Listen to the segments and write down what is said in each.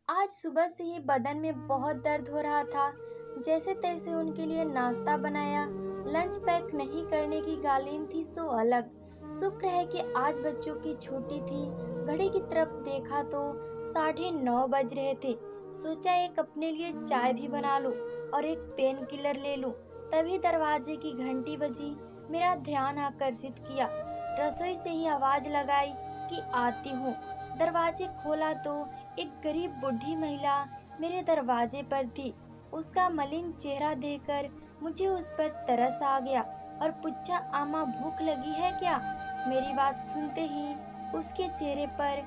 आज सुबह से ही बदन में बहुत दर्द हो रहा था। जैसे तैसे उनके लिए नाश्ता बनाया। लंच पैक नहीं करने की गालिन थी सो अलग। शुक्र है कि आज बच्चों की छुट्टी थी। घड़ी की तरफ देखा तो 9:30 बज रहे थे। सोचा एक अपने लिए चाय भी बना लूं और एक पेन किलर ले लूं। तभी दरवाजे की घंटी बजी। मेरा ध्यान आकर्षित किया। रसोई से ही आवाज लगाई कि आती हूँ। दरवाजे खोला तो एक गरीब बूढ़ी महिला मेरे दरवाजे पर थी। उसका मलिन चेहरा देखकर मुझे उस पर तरस आ गया और पूछा, आमा भूख लगी है क्या? मेरी बात सुनते ही उसके चेहरे पर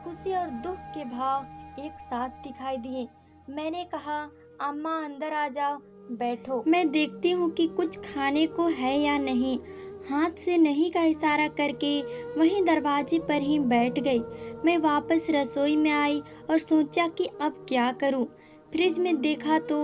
खुशी और दुख के भाव एक साथ दिखाई दिए। मैंने कहा, अम्मा अंदर आ जाओ, बैठो, मैं देखती हूँ कि कुछ खाने को है या नहीं। हाथ से नहीं का इशारा करके वहीं दरवाजे पर ही बैठ गई। मैं वापस रसोई में आई और सोचा कि अब क्या करूं। फ्रिज में देखा तो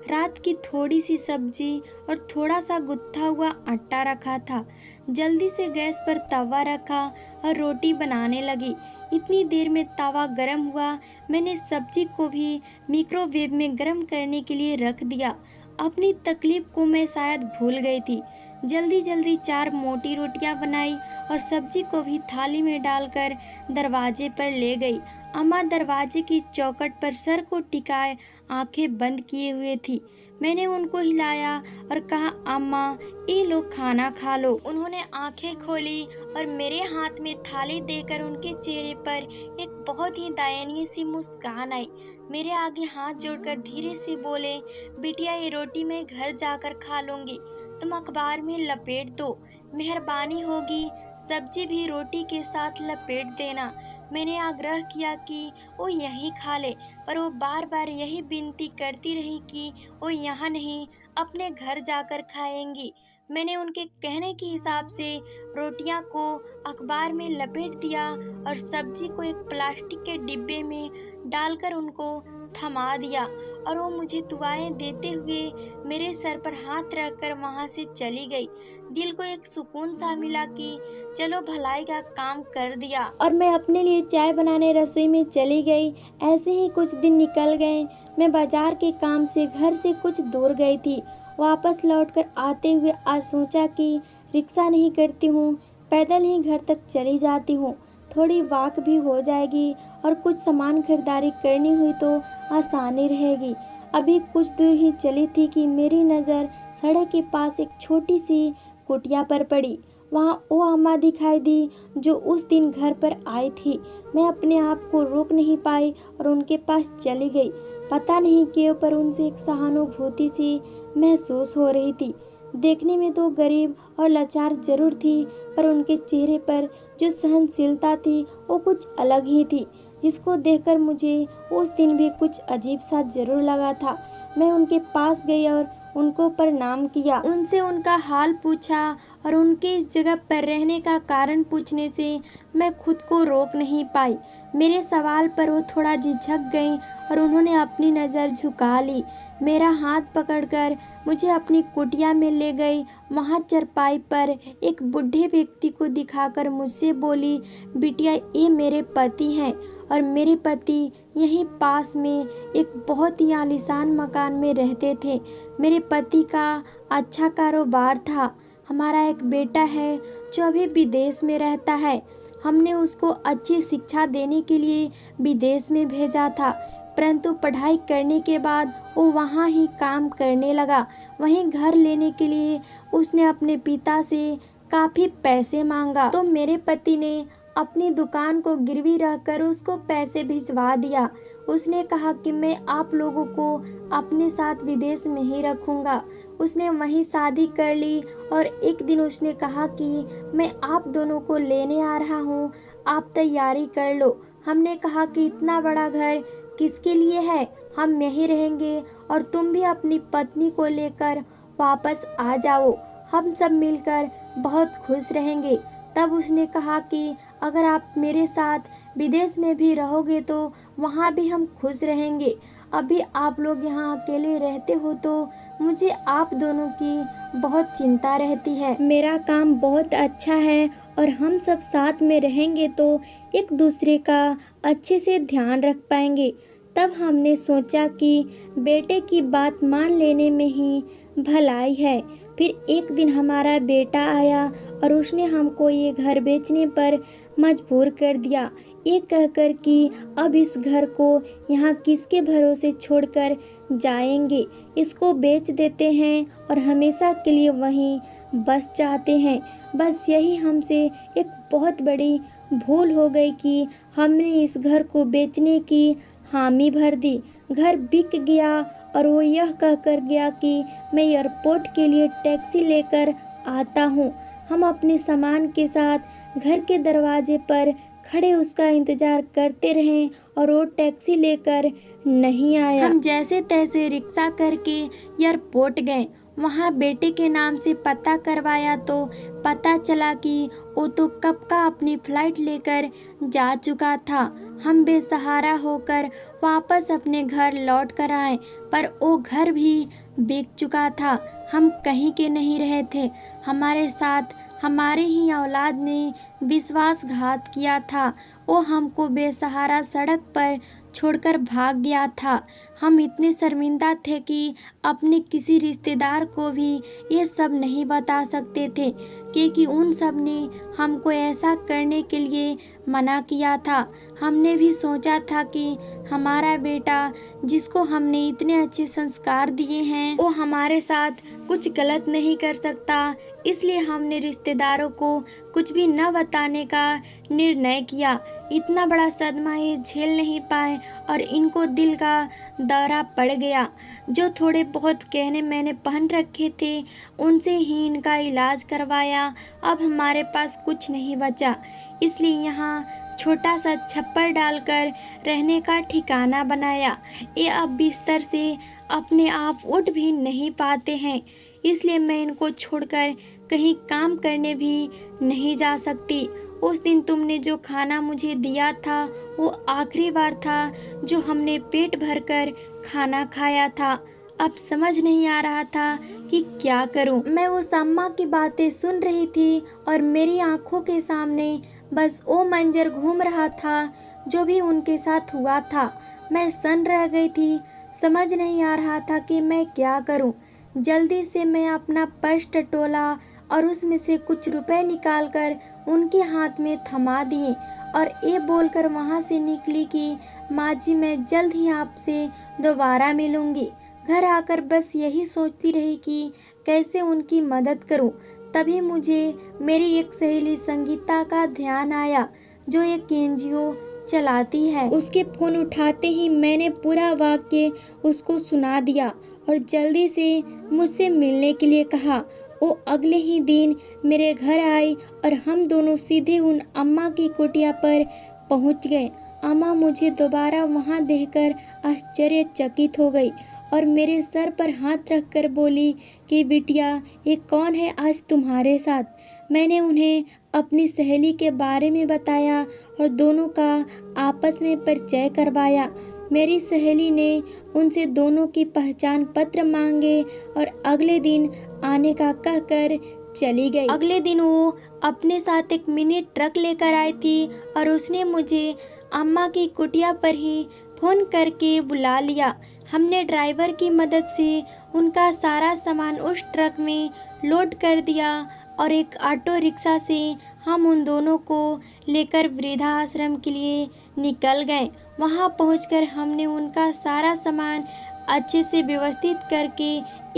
रात की थोड़ी सी सब्जी और थोड़ा सा गुत्था हुआ आटा रखा था। जल्दी से गैस पर तवा रखा और रोटी बनाने लगी। इतनी देर में तवा गर्म हुआ। मैंने सब्जी को भी मिक्रोवेव में गर्म करने के लिए रख दिया। अपनी तकलीफ को मैं शायद भूल गई थी। जल्दी जल्दी 4 मोटी रोटियां बनाई और सब्जी को भी थाली में डालकर दरवाजे पर ले गई। अम्मा दरवाजे की चौखट पर सर को टिकाए आंखें बंद किए हुए थी। मैंने उनको हिलाया और कहा, अम्मा ये लो खाना खा लो। उन्होंने आंखें खोली और मेरे हाथ में थाली देकर उनके चेहरे पर एक बहुत ही दयनीय सी मुस्कान आई। मेरे आगे हाथ जोड़कर धीरे से बोले, बिटिया ये रोटी मैं घर जाकर खा लूंगी, तुम अखबार में लपेट दो, मेहरबानी होगी सब्जी भी रोटी के साथ लपेट देना। मैंने आग्रह किया कि वो यहीं खा ले, पर वो बार बार यही विनती करती रही कि वो यहाँ नहीं, अपने घर जाकर खाएंगी। मैंने उनके कहने के हिसाब से रोटियां को अखबार में लपेट दिया और सब्जी को एक प्लास्टिक के डिब्बे में डालकर उनको थमा दिया और वो मुझे दुआएं देते हुए मेरे सर पर हाथ रखकर वहाँ से चली गई। दिल को एक सुकून सा मिला कि चलो भलाई का काम कर दिया, और मैं अपने लिए चाय बनाने रसोई में चली गई। ऐसे ही कुछ दिन निकल गए। मैं बाजार के काम से घर से कुछ दूर गई थी। वापस लौटकर आते हुए आज सोचा कि रिक्शा नहीं करती हूँ, पैदल ही घर तक चली जाती हूँ। थोड़ी वॉक भी हो जाएगी और कुछ सामान खरीदारी करनी हुई तो आसानी रहेगी। अभी कुछ दूर ही चली थी कि मेरी नज़र सड़क के पास एक छोटी सी कुटिया पर पड़ी। वहाँ वो अम्मा दिखाई दी जो उस दिन घर पर आई थी। मैं अपने आप को रोक नहीं पाई और उनके पास चली गई। पता नहीं क्यों पर उनसे एक सहानुभूति सी महसूस हो रही थी। देखने में तो गरीब और लाचार जरूर थी, पर उनके चेहरे पर जो सहनशीलता थी वो कुछ अलग ही थी, जिसको देखकर मुझे उस दिन भी कुछ अजीब सा जरूर लगा था। मैं उनके पास गई और उनको प्रणाम किया। उनसे उनका हाल पूछा और उनके इस जगह पर रहने का कारण पूछने से मैं खुद को रोक नहीं पाई। मेरे सवाल पर वो थोड़ा झिझक गई और उन्होंने अपनी नज़र झुका ली। मेरा हाथ पकड़कर मुझे अपनी कुटिया में ले गई। वहाँ चरपाई पर एक बूढ़े व्यक्ति को दिखाकर मुझसे बोली, बिटिया ये मेरे पति हैं और मेरे पति यहीं पास में एक बहुत ही आलीशान मकान में रहते थे। मेरे पति का अच्छा कारोबार था। हमारा एक बेटा है जो अभी विदेश में रहता है। हमने उसको अच्छी शिक्षा देने के लिए विदेश में भेजा था, परंतु पढ़ाई करने के बाद वो वहाँ ही काम करने लगा। वहीं घर लेने के लिए उसने अपने पिता से काफ़ी पैसे मांगा, तो मेरे पति ने अपनी दुकान को गिरवी रखकर उसको पैसे भिजवा दिया। उसने कहा कि मैं आप लोगों को अपने साथ विदेश में ही रखूँगा। उसने वहीं शादी कर ली और एक दिन उसने कहा कि मैं आप दोनों को लेने आ रहा हूँ, आप तैयारी कर लो। हमने कहा कि इतना बड़ा घर किसके लिए है, हम यहीं रहेंगे और तुम भी अपनी पत्नी को लेकर वापस आ जाओ, हम सब मिलकर बहुत खुश रहेंगे। तब उसने कहा कि अगर आप मेरे साथ विदेश में भी रहोगे तो वहाँ भी हम खुश रहेंगे। अभी आप लोग यहाँ अकेले रहते हो तो मुझे आप दोनों की बहुत चिंता रहती है। मेरा काम बहुत अच्छा है और हम सब साथ में रहेंगे तो एक दूसरे का अच्छे से ध्यान रख पाएंगे। तब हमने सोचा कि बेटे की बात मान लेने में ही भलाई है। फिर एक दिन हमारा बेटा आया और उसने हमको ये घर बेचने पर मजबूर कर दिया, ये कहकर कि अब इस घर को यहाँ किसके भरोसे छोड़कर जाएंगे, इसको बेच देते हैं और हमेशा के लिए वहीं बस चाहते हैं। बस यही हमसे एक बहुत बड़ी भूल हो गई कि हमने इस घर को बेचने की हामी भर दी। घर बिक गया और वो यह कहकर गया कि मैं एयरपोर्ट के लिए टैक्सी लेकर आता हूँ। हम अपने सामान के साथ घर के दरवाजे पर खड़े उसका इंतज़ार करते रहे और वो टैक्सी लेकर नहीं आया। हम जैसे तैसे रिक्शा करके एयरपोर्ट गए। वहाँ बेटे के नाम से पता करवाया तो पता चला कि वो तो कब का अपनी फ़्लाइट लेकर जा चुका था। हम बेसहारा होकर वापस अपने घर लौट कर आए, पर वो घर भी बिक चुका था। हम कहीं के नहीं रहे थे। हमारे साथ हमारे ही औलाद ने विश्वासघात किया था। वो हमको बेसहारा सड़क पर छोड़कर भाग गया था। हम इतने शर्मिंदा थे कि अपने किसी रिश्तेदार को भी ये सब नहीं बता सकते थे, क्योंकि उन सब ने हमको ऐसा करने के लिए मना किया था। हमने भी सोचा था कि हमारा बेटा, जिसको हमने इतने अच्छे संस्कार दिए हैं, वो हमारे साथ कुछ गलत नहीं कर सकता। इसलिए हमने रिश्तेदारों को कुछ भी न बताने का निर्णय किया। इतना बड़ा सदमा ये झेल नहीं पाए और इनको दिल का दौरा पड़ गया। जो थोड़े बहुत गहने मैंने पहन रखे थे उनसे ही इनका इलाज करवाया। अब हमारे पास कुछ नहीं बचा, इसलिए यहाँ छोटा सा छप्पर डालकर रहने का ठिकाना बनाया। ये अब बिस्तर से अपने आप उठ भी नहीं पाते हैं, इसलिए मैं इनको छोड़कर कहीं काम करने भी नहीं जा सकती। उस दिन तुमने जो खाना मुझे दिया था वो आखिरी बार था जो हमने पेट भरकर खाना खाया था। अब समझ नहीं आ रहा था कि क्या करूं। मैं उस अम्मा की बातें सुन रही थी और मेरी आंखों के सामने बस वो मंजर घूम रहा था जो भी उनके साथ हुआ था। मैं सन्न रह गई थी। समझ नहीं आ रहा था कि मैं क्या करूं। जल्दी से मैं अपना पर्स टटोला और उसमें से कुछ रुपए निकालकर उनके हाथ में थमा दिए और ये बोलकर वहाँ से निकली कि माँ जी, मैं जल्द ही आपसे दोबारा मिलूँगी। घर आकर बस यही सोचती रही कि कैसे उनकी मदद करूं। तभी मुझे मेरी एक सहेली संगीता का ध्यान आया, जो एक एनजीओ चलाती है। उसके फ़ोन उठाते ही मैंने पूरा वाक्य उसको सुना दिया और जल्दी से मुझसे मिलने के लिए कहा। वो अगले ही दिन मेरे घर आई और हम दोनों सीधे उन अम्मा की कुटिया पर पहुंच गए। अम्मा मुझे दोबारा वहां देखकर आश्चर्यचकित हो गई और मेरे सर पर हाथ रखकर बोली कि बिटिया, ये कौन है आज तुम्हारे साथ। मैंने उन्हें अपनी सहेली के बारे में बताया और दोनों का आपस में परिचय करवाया। मेरी सहेली ने उनसे दोनों की पहचान पत्र मांगे और अगले दिन आने का कहकर चली गई। अगले दिन वो अपने साथ एक मिनी ट्रक लेकर आई थी और उसने मुझे अम्मा की कुटिया पर ही फ़ोन करके बुला लिया। हमने ड्राइवर की मदद से उनका सारा सामान उस ट्रक में लोड कर दिया और एक ऑटो रिक्शा से हम उन दोनों को लेकर वृद्धाश्रम के लिए निकल गए। वहां पहुंचकर हमने उनका सारा सामान अच्छे से व्यवस्थित करके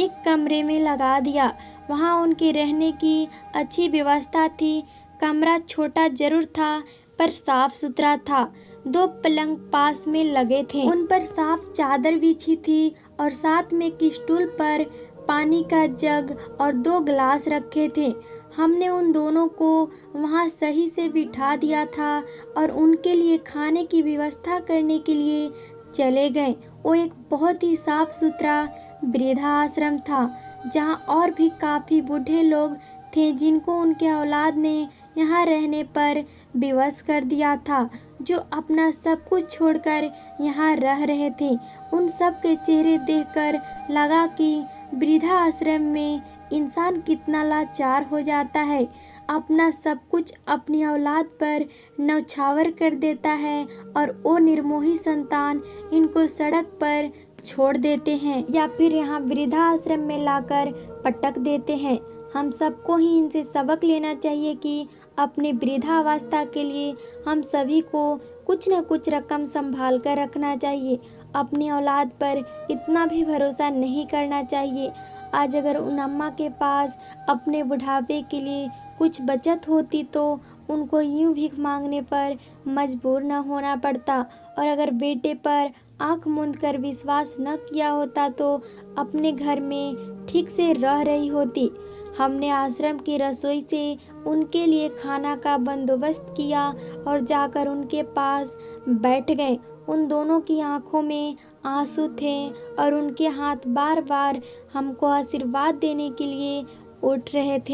एक कमरे में लगा दिया। वहां उनके रहने की अच्छी व्यवस्था थी। कमरा छोटा जरूर था पर साफ सुथरा था। 2 पलंग पास में लगे थे, उन पर साफ चादर बिछी थी और साथ में एक स्टूल पर पानी का जग और 2 गिलास रखे थे। हमने उन दोनों को वहां सही से बिठा दिया था और उनके लिए खाने की व्यवस्था करने के लिए चले गए। वो एक बहुत ही साफ सुथरा वृद्धाश्रम था, जहां और भी काफ़ी बूढ़े लोग थे जिनको उनके औलाद ने यहाँ रहने पर विवश कर दिया था, जो अपना सब कुछ छोड़कर यहाँ रह रहे थे। उन सब के चेहरे देखकर लगा कि वृद्धाश्रम में इंसान कितना लाचार हो जाता है। अपना सब कुछ अपनी औलाद पर न्यौछावर कर देता है और वो निर्मोही संतान इनको सड़क पर छोड़ देते हैं या फिर यहाँ वृद्धाश्रम में लाकर पटक देते हैं। हम सबको ही इनसे सबक लेना चाहिए कि अपनी वृद्धावस्था के लिए हम सभी को कुछ न कुछ रकम संभाल कर रखना चाहिए। अपनी औलाद पर इतना भी भरोसा नहीं करना चाहिए। आज अगर उन अम्मा के पास अपने बुढ़ापे के लिए कुछ बचत होती तो उनको यूं भीख मांगने पर मजबूर न होना पड़ता, और अगर बेटे पर आंख मूंद कर विश्वास न किया होता तो अपने घर में ठीक से रह रही होती। हमने आश्रम की रसोई से उनके लिए खाना का बंदोबस्त किया और जाकर उनके पास बैठ गए। उन दोनों की आंखों में आंसू थे और उनके हाथ बार बार हमको आशीर्वाद देने के लिए उठ रहे थे।